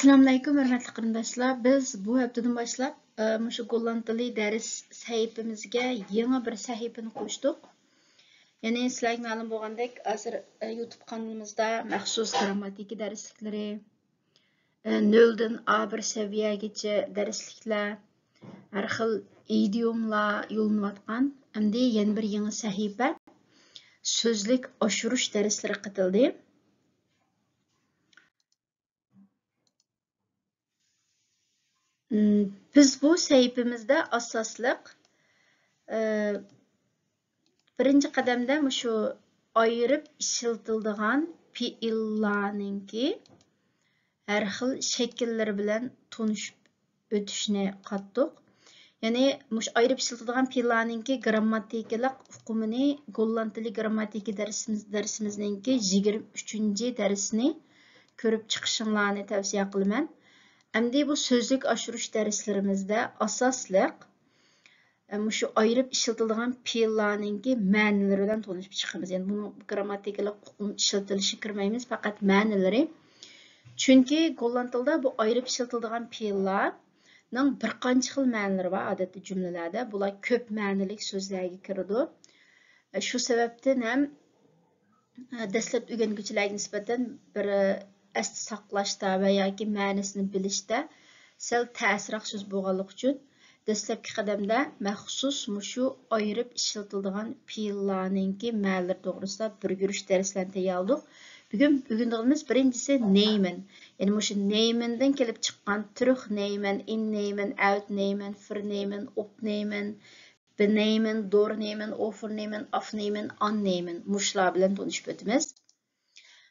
Assalamu alaykum hörmətli qarindoshlar. Biz bu haftadan başlap şu Golland dili dərs səhifəmizə yeni bir səhifəni qoşduq. Yəni sizlərə məlum bolğandək, hazır YouTube kanalımızda məxsus qrammatiki dərslikləri, 0-dan A1 səviyyəgəcə dərsliklər, hər xil idiomlar yollanıyatqan. Əmdi yeni bir yeni səhifə sözlük aşırış dərsləri qatıldı. Biz bu səhifəmizdə asaslıq birinci qədəmdə şu ayırıb işlətildiğən fiillarınki hər xil şəkilləri bilən tanışıb ötüşünü qatdıq. Yəni ayırıb işlətildiğən fiillarınki qrammatikалық uqumunu Golland dili qrammatiki dərsimizninki 23-cü dərsini görüb çıxışınlarını tavsiyə qılımən. Əmdi bu sözlük aşırış dərslərimizdə asaslıq şu ayırıb işlətildiğən fiillarınki məniləri ilə tanışıb çıxımız. Yəni bunu qrammatikалық uqum işlətilişi kirməyimiz, fəqət məniləri. Çünki Golland dildə bu ayırıb işlətildiğən fiillarның bir qancha xil məniləri var adətdə cümlələrdə. Bunlar köp mənilik sözlərə kiridi. Şu səbəbdən həm dəstləb öyrəngüçilərə nisbətən bir əsli saqlaşda və ya ki mənasını bilişdə sel təsiraq söz bolğanlıq üçün dəstləbki qədəmdə məxsus şu ayırıb işlətildiğən fiillarınki mənələri doğrusunda bir görüş dərslərini təyəldıq. Bugündüğümüz birincisi neymen. Yəni şu neymendən kelib çıxan türk neymen, in neymen, out neymen, for neymen, op neymen, be neymen, dor neymen, offer neymen, af neymen, an neymen. Muşlar bilən tanışıb ötümüz.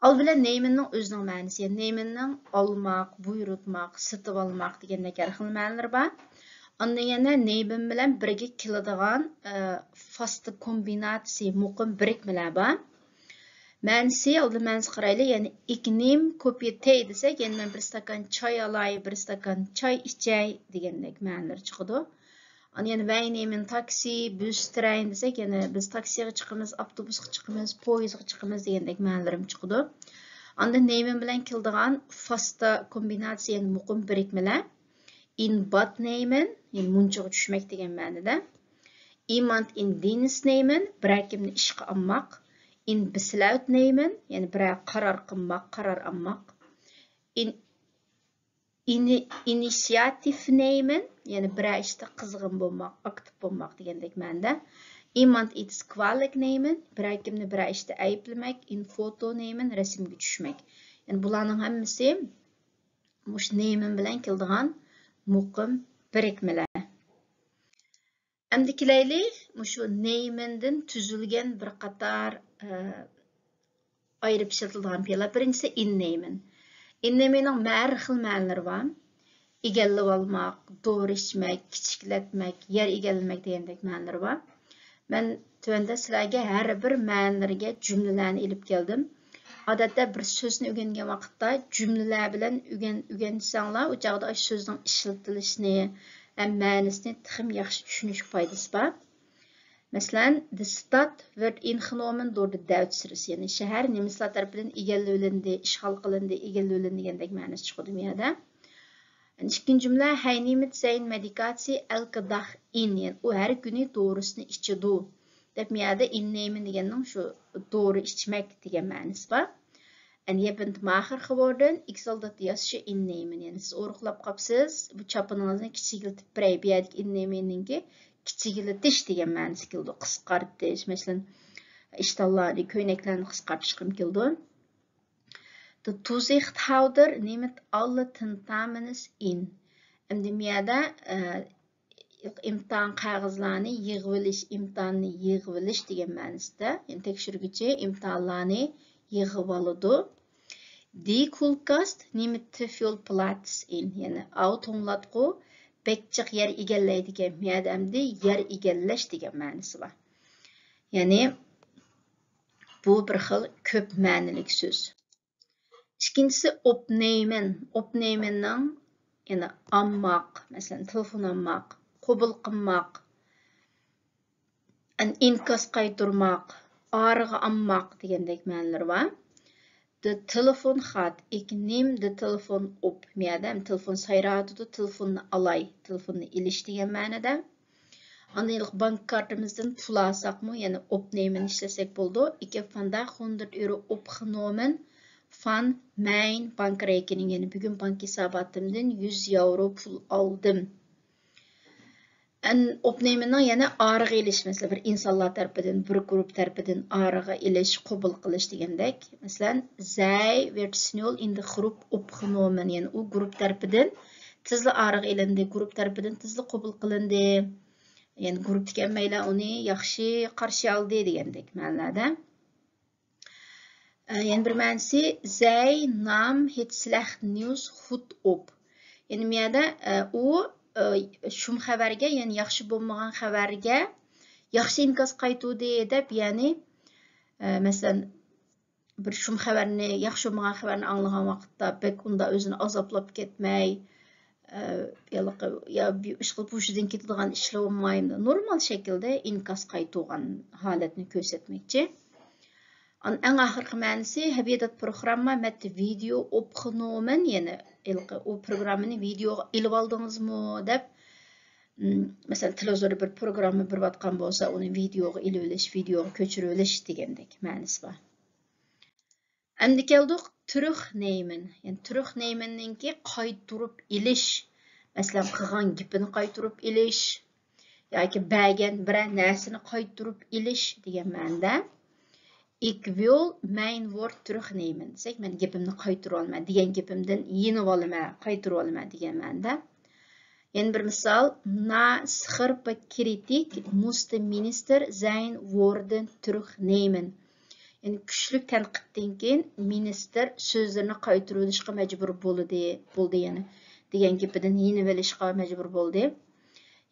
Al bilen neymenning özünün mənisi. Yəni neymenning almaq, buyurutmaq, satıb almaq degəndək hər xil məniləri var. Ondan yana neymen bilen birgə keladigan fast kombinatsiya, muqim birikmələr var. Mənisi aldı mənisi qaraylı. Yəni iknim kopiya tey desək, yəni mən bir stakan çay alay, bir stakan çay içay degəndək məniləri çıxıdı. Yəni və neymen taksi, bus, tren desək, yəni biz taksiyə çıxımız, avtobusğa çıxımız, poyizğa çıxımız degəndək mənilərim çıxıdı. Onda neymen bilən kildiğən fasta kombinasiya, yəni muqim birikmələr. In bad neymen, yəni munçağa düşmək degən mənidə. Iemand in dienst neymen, bir kimni işqə almaq. In besluit neymen, yəni bir qarar qılmaq, qarar almaq. Inisiativ neymen, yəni bir işdə qızğın bolmaq, aktiv bolmaq degəndək məndə. Iemand iets kwalijk neymen, bir kimni bir işdə ayıplamaq. In foto neymen, resimga düşmək. Yəni bularning hammasi muş neymen bilan keldigan muqim birikmələr. Əmdikilayli mushu neymendan tüzülgən bir qatar ayırıb işlətildiğən fiillar. Birincisi in neymen. In neymenin hər xil məniləri var. İgəllib almaq, doğru içmək, kiçikletmək, yer igəlləmək degəndək məniləri var. Mən tövəndə sizlərə hər bir mənilərə cümlələrini elib gəldim. Adətdə bir sözünü öyrənən vaxtda cümlələr bilən öyrənsəңlər, o çağda sözün işlətilişini, mənisini təxim yaxşı düşünüş faydası var. Məsələn, the stad werd ingenomen door de Duitsers. Yəni şəhər nemislər tərəfindən igəlləndi, işğal qılındı, igəlləndi degəndək mənası çıxdı dünyada. İkinci cümlə, hij neemt zijn medicatie elke dag in. Yəni o hər günü doğrusunu içidu. Dəbmiyədə innemen degəndən şu doğru içmək degən mənası var. En je bent mager geworden, ik zal dat jasje innemen. Yəni siz oruqlab qapsız, bu çapınızını kiçigiltib birəyək innemeninki kiçigiltiş degen mənası kildi. Qısqartiş, məsələn, iştallarını, köynəklərini qısqartışqım kildi. De toezichthouder neemt alle tentamens in. Əmdimiyədə imtahan qağızlarını yığviliş, imtahanını yığviliş degen mənasıda. Yəni tekşürgücü imtahanlarını yığıvalıdı. Die koelkast neemt te veel plaats in. Yəni autonlatqı bekçik yer igəlləydikən miyədəmdə yer igəlləş degen mənası var. Yəni bu bir xil köp mənilik söz. İkincisi opnemen. Opnemenның yəni almaq, məsələn telefon almaq, qəbul qılmaq, inkas qaytarmaq, arığı almaq degəndək məniləri var. de telefon gaat. Ik neem de telefoon op. Meyada telefon sayratıda telefonunu alay. Telefonunu iliş degan ma'noda. Anaylık bank kartımızdan pul alsak mı? Yani opnemen işlesek buldu. Ik heb vandaag 100 euro opgenomen van mijn bankrekening. Yani bugün bank hesabımdan 100 euro pul aldım. Opnemenning yana arığa iliş. Mesela bir insanlar tarafından, bir grup tarafından arığa iliş, qabul qilish degandek. Mesela, zij werd snel in de groep opgenomen. Yani o grup tarafından tezli arığa ilindi, grup tarafından tezli qabul qilindi. Yani grup degan mayli uni yaxshi qarshi oldi degandek ma'noda. Yani bir ma'nosi zij nam het slecht nieuws goed op. Yani bu yerda u shum xabarga, yani yaxshi bo'lmagan xabarga yaxshi inkos qaytuvdi deb, ya'ni masalan bir shum xabarni, yaxshi bo'lmagan xabarni anglagan vaqtda bek unda o'zini azoblab ketmay, ya bir ish qilib hushidan ketadigan ishlar bo'lmaydi. Normal shaklda inkos qaytuvgan holatni ko'rsatmoqchi. Eng oxirgi ma'nosi habidat programma met video opgenomen, ya'ni o programmani videoga ilib oldingizmi deb, masalan televizorda bir programma berayotgan bo'lsa, uni videoga ilib olish, videoga ko'chirib olish degandek ma'nosi bor. Endi keldik terugnemen. Yani terugnemenninki qaytarib ilish. Masalan, qilgan gapini qaytarib ilish yoki bergan bir narsani qaytarib ilish degan ma'noda. Ik wil mijn woord terugnemen. Desak, men gapimni qaytarib olman, degan gapimdan yenib olaman, qaytarib olaman degan ma'noda. Yani bir misal, na scherpe kritiek moest de minister zijn woorden terugnemen. Yani kuchli tanqiddan keyin minister so'zlarini qaytarib olishga majbur bo'ldi yani degan gapidan yenib olishga majbur bo'ldi.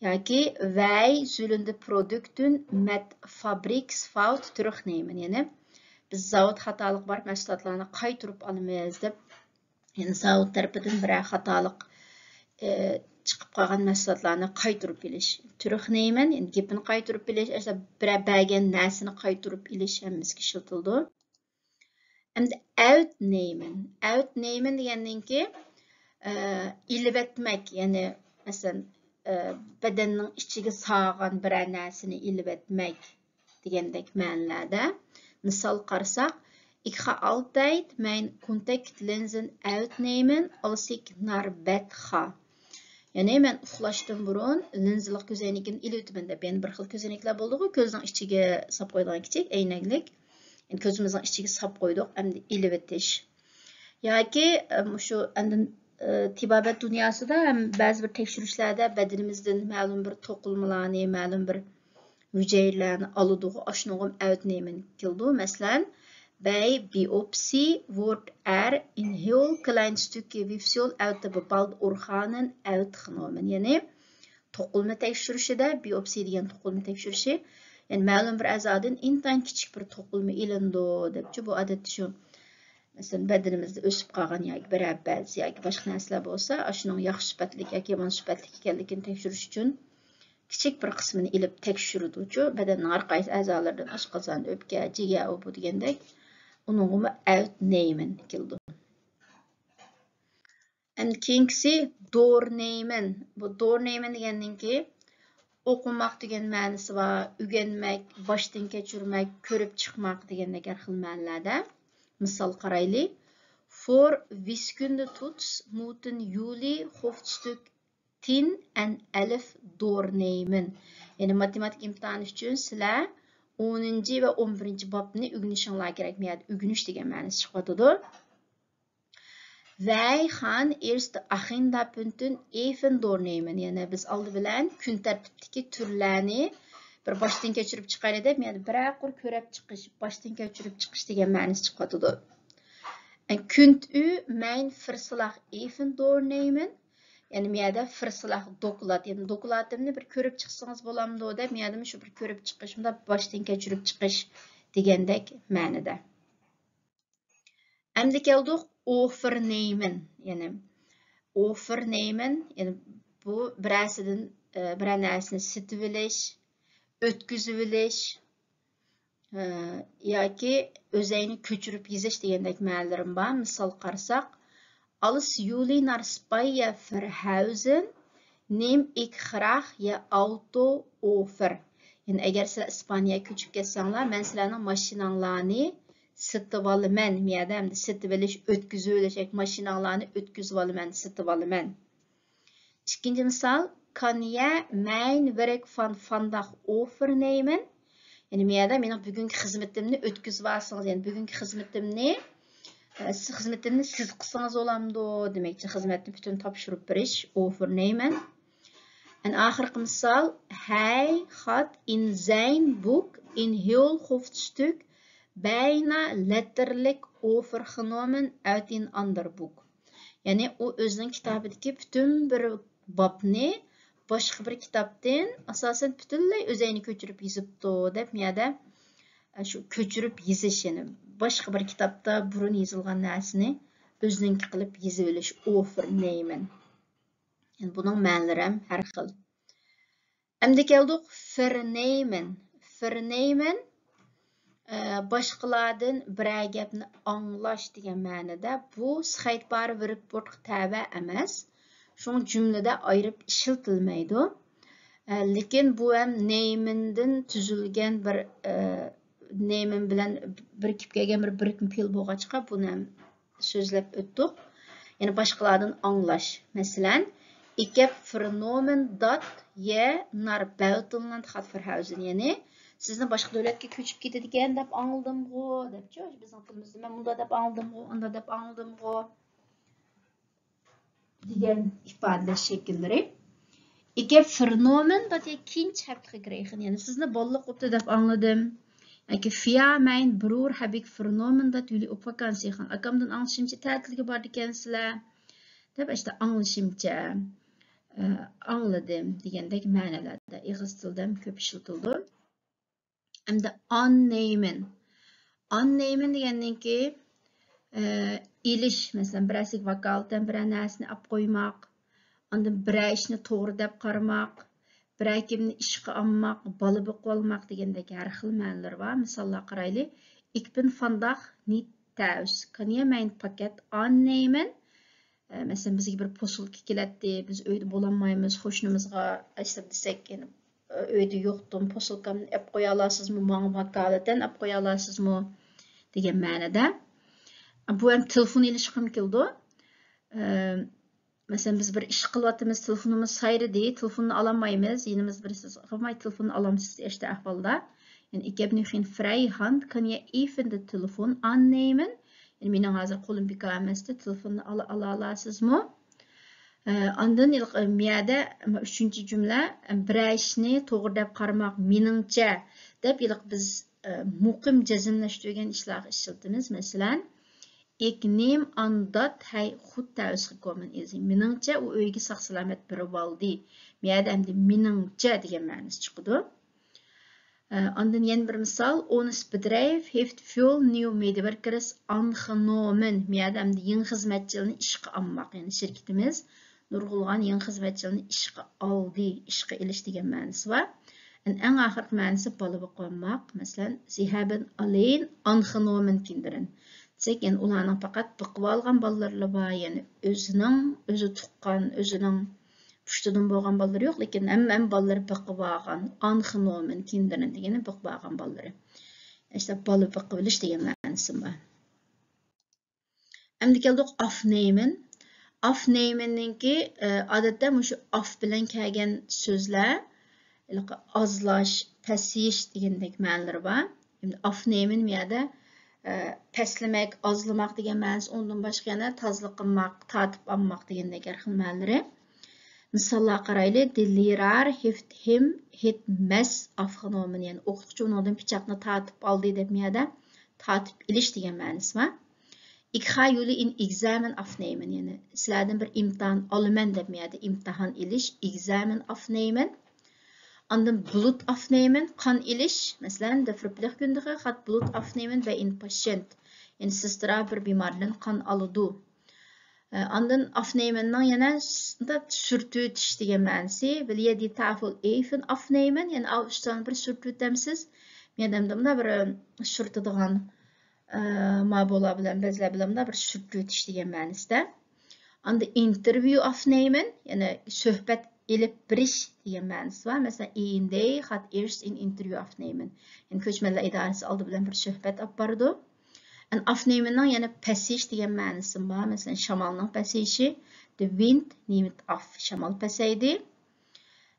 Yoki wij zullen de producten met fabrieksfout terugnemen. Yani biz zavod xatolik bor mahsulotlarni qaytarib olamiz deb, yani zavod tarafidan bir xatolik chiqib qolgan mahsulotlarni qaytarib olish. Terugnemen, yani gapini qaytarib olish, esa bir bergan narsani qaytarib olish hammasiga ishlatildi. Endi uitnemen. Uitnemen degandanki ilib etmek, yani masalan bedenning ichiga sog'gan bir narsani ilib etmek degandek ma'nolarda. Misal qarasak, ik ga altijd mijn contactlenzen uitnemen als ik naar bed ga. Yani men uxlashdan burun linzali ko'zoynagimni ilib o'taman deb, yani bir xil ko'zoynaklar bo'ldi-ku, ko'zning ichiga solib qo'yilgan kichik aynaklik. Yani ko'zimizning ichiga solib qo'ydik, endi ilib o'tish. Yoki shu endi tibobat dunyosida ham ba'zi bir tekshirishlarda badanimizdan ma'lum bir to'qilmalarni, ma'lum bir hujayralarni oladigu, ashunga uitnemen keldi. Masalan, bij biopsie wordt in heel klein stukje weefsel uit de bepaalde organen uitgenomen. Yani to'qilma tekshirishida, biopsiya degan to'qilma tekshirishi, yani ma'lum bir a'zodan intan kichik bir to'qilma ilindi debchi. Bu odatda shu masalan badanimizda o'sib qolgan yoki bir abaz yoki boshqa narsalar bo'lsa, shuning yaxshi sifatli yoki yomon sifatli ekanligini tekshirish uchun kichik bir qismini ilib tekshiruvchi, badanning har qaysi a'zolaridan oshqozon, o'pka, jigar bu degandek uningmi uitnemen keldi. Endi keyingisi doornemen. Bu doornemen degandanki o'qimoq degan ma'nosi va o'rganmak, boshdan kechirmak, ko'rib chiqmoq degandek har xil ma'nolarda. Misal qaraylik. Voor wiskundetoets moeten jullie hoofdstuk 10 en 11 doornemen. Yani matematik imtihani uchun sizlar 10 ve 11 bobni o'rganishinglar kerak. Yani o'rganish degan ma'nosi chiqadi. Wij gaan eerst de agendapunten even doornemen. Yani biz oldi bilan kun tartibidagi turlarni bir boshdan kechirib chiqaylik deb, yani bir aqr ko'rib chiqish, boshdan kechirib chiqish degan ma'nosi chiqadi. Kunt u mijn verslag even doornemen? Yani miyada verslag dokulat, yani dokulatımni bir ko'rib chiqsangiz bo'lamdi deb, miyada shu bir ko'rib chiqish, unda boshdan kechirib chiqish degandek ma'noda. Endi keldik overnemen. Yani overnemen, yani bu bir narsani sitib olish, o'tkazib olish, yoki o'zingni ko'chirib yezish degandek ma'nolarım bor. Misol qarasak, als Juli nach Speyer verhuizen, neem ik graag je auto over. Yani agar sizlar Ispaniyaga ko'chib ketsanglar, men sizlarning mashinanglarni sotib olaman. Miyada hamda sotib olish, o'tkazib olish, mashinanglarni o'tkazib olaman, sotib olaman. Ikkinchi misol, kan je mijn werk van vandaag overnemen? Yani miyada mening bugungi xizmatimni o'tkazib olsangiz, yani bugungi xizmatimni siz qilsangiz bo'lamdi demakchi, xizmatni butun topshirib berish, overnemen. En oxirgi misol, hij had in zijn boek een heel hoofdstuk bijna letterlijk overgenomen uit een ander boek. Yani o o'zining kitobidagi butun bir bobni boshqa bir kitobdan asosan butunlay o'zini ko'chirib yozibdi deb miyada shu ko'chirib yozish, yani boshqa bir kitobda burun yozilgan narsani o'ziniki qilib yozib olish, overnemen. Yani buning ma'nolari ham har xil. Endi keldik vernemen. Vernemen boshqalardan biror gapni anglash degan ma'noda. Bu scheidbare verb tava emas. Şun cümlede ayırıp işletilmeydi. Lekin bu hem neymindan tüzülgen bir neymin bilen birikip kelgen bir birikim pil boğaçqa bunu hem sözlep öttük. Yani başkalardan anglaş. Mesela, ik heb vernomen dat je naar buitenland gaat verhuizen. Yani sizni boshqa davlatga ko'chib ketadigan deb angladim go, debchi. Bizning tilimizda men bunda deb angladim go, unda deb angladim go degan ifodalash shakllari. Ik heb vernomen dat je kind hebt gekregen. Yani sizni bolliq o'tdi deb angladim. Yani via mijn broer heb ik vernomen dat jullie op vakantie gaan. Akamdan anglashimcha ta'tilga bordi ekansizlar deb işte anglashimcha angladim degandek ma'nolarda ingliz tilida ko'p ishlatildi. Hamda annehmen. Annehmen degandan keyin ilish, masalan, birasiga vakolatdan bir narsani olib qo'ymoq, ondan bir ishni to'g'ri deb qaramoq, bir kimni ishga olmoq, bola boqib olmoq degandek har xil ma'nolar bor. Misollar qaraylik. Ik ben vandaag niet thuis. Kan je mijn pakket aannemen? Mesela bizga bir posilka keladi, biz uyda bo'lolmaymiz, qo'shnimizga aytib desak, yani uyda yo'qdim, posilkamni olib qo'ya olasizmi, menga vakolatdan olib qo'ya olasizmi degan ma'noda. Bu ham telefon ilishga ham keldi. Mesela biz bir ish qilyapmiz, telefonimiz sayridi, telefonni ololmaymiz, yenimiz birisiz qilmay telefonni olamsiz işte ahvolda. Yani ik heb nu geen vrije hand, kan je even de telefoon aannemen? Yani mening hozir qo'lim bekor emasdi, telefonni ola olasizmi? Ondan miyada uchinchi jumla, bir ishni to'g'ri deb qaramoq, meningcha deb biz muqim jazmlashtirgan ishlarga ishlatamiz. Masalan, ik neem aan dat hij goed thuis gekomen is. Meningcha u uyga sog' salomat kirib oldi. Miyada endi meningcha degan ma'nosi chiqadi. Ondan yana bir misol, ons bedrijf heeft veel nieuwe medewerkers aangenomen. Miyada endi yangi xizmatchilarni ishga olmoq, ya'ni shirkatimiz nurg'ulg'an yangi xizmatchilarni ishga oldi, ishga ilish degan ma'nosi bor. En oxirgi ma'nosi bola boqmoq. Masalan, sie haben alleen aangenomen kinderen. Yani ularning faqat boqib olgan bolalar bor, yani o'zi tuqqan, o'zining pushtidan bo'lgan bolalar yo'q, lekin hamma bolalar boqib olgan, aangenomen kinderen degani boqib olgan bolalar. İşte bola boqib olish degan ma'nosi bor. Endi keldik afnemen. Afnemenninki odatda shu af bilan kelgan so'zlar, ozlash, pasayish degandek ma'nolar bor. Endi afnemen miyada paslemek, azlamak degan ma'nosi, ondan boshqa yana tozliq qilmoq, tatib olmoq degandek har xil ma'nolar. Misollar qaraylik. De leraar heeft hem het mes afgenomen. Yani o'qituvchi undan pichoqni tatib oldi deb miyada tatib ilish degan ma'nosi bor. Ik ga jullie in examen afnemen. Yani sizlardan bir imtihon olaman deb miyada imtihon ilish, examen afnemen. Ondan bloed afnemen, kan ilish. Mesela de verpleegkundige gaat bloed afnemen bij een patiënt. En sister bir bemordan kan aladi. Ondan afnemendan yana da sürtütish degan ma'nosi. Wil je die tafel even afnemen? Yani üstten bir sürtütemsiz. Mendemde bir sürtüdigan mabola bilen bezler bilen bir sürtüp ötiş degan ma'nosida. Anda interview aufnehmen, yani söhbet elip biriş degan ma'nosi var. Mesela they had erst in interview aufnehmen. Yani Köçmenler İdaresi aldı bilen bir söhbet alып bardı. Yani aufnehmenning yani passish degan ma'nosi var. Mesela shamalning passayişi, the wind nimmt auf, shamal passaydi.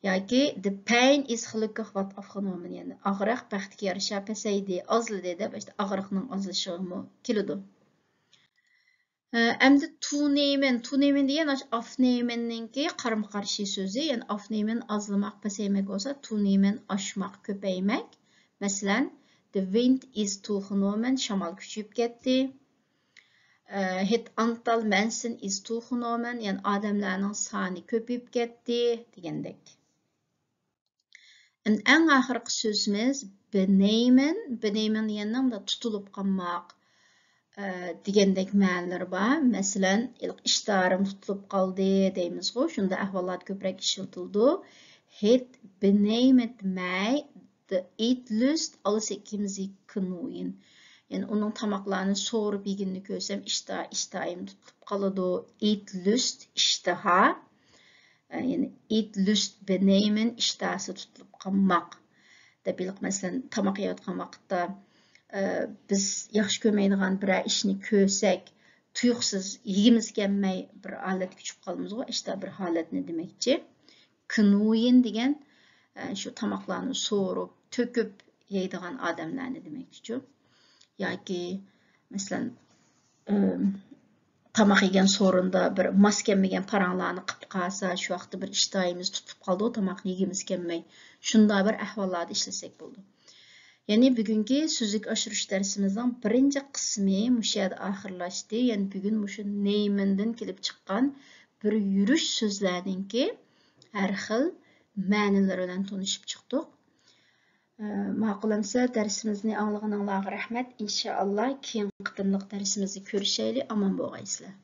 Yoki the pain is gelukkig wat afgenomen, yani ag'riq baxtga yarasha pasaydi, azladi deb işte ag'riqning azlashigimi keladi. Endi tunemen degan afnemenninki qarama-qarshi so'zi, yani afnemen azlamaq, pasaymak bo'lsa, tunemen oshmaq, ko'paymak. Masalan, the wind is toegenomen, shamol kuchayib ketdi. Het antal mensen is toegenomen, yani odamlarning soni ko'payib ketdi degandek. En ahirgi so'zimiz benemen. Benemen deganning tutulib qolmoq degandek ma'nolari bor. Masalan, ishtarim tutulib qoldi deymizku, shunda ahvollar ko'proq ishlatildi. Het benemet mij de eetlust als ik hem zie knoeien. Yani onun tamaklarını soğurup yeginini görsem iştahım tutulup qoladi. Eetlust, ishtaha. Yani eetlust benemen, ishtahası tutulup qolmoq. Debilik mesela tamak yeyotgan vaqtda biz yaxshi ko'rmaydigan bir ishni ko'rsak, tuyuqsiz yegimiz kelmay bir holatga tushib qolamiz-ku, ishda bir holatni demakchi. Knoeyen degan shu tamoqlarni so'rib, to'kib yeydigan odamlarni demakchi. Yoki masalan tamoq yegan so'rinda bir mos kelmagan paranglarni qilib qolsa, shu vaqtda bir ishtoyimiz tutib qoldi, tamoqni yegimiz kelmay, shunday bir ahvollarda ishlasak bo'ldi. Yani bugünkü sözlük aşırış dersimizden birinci kısmı müşahede ahırlaştı. Yani bugün müşü neyminden kelip çıkan bir yürüş sözlerden ki her xil ma'nilaridan tanışıp çıktık. Ma'qulamsa dersimizni anlığınızga rahmet. İnşallah keyin qitimliq dersimizni ko'rishaylik. Aman bo'lgaysizlar.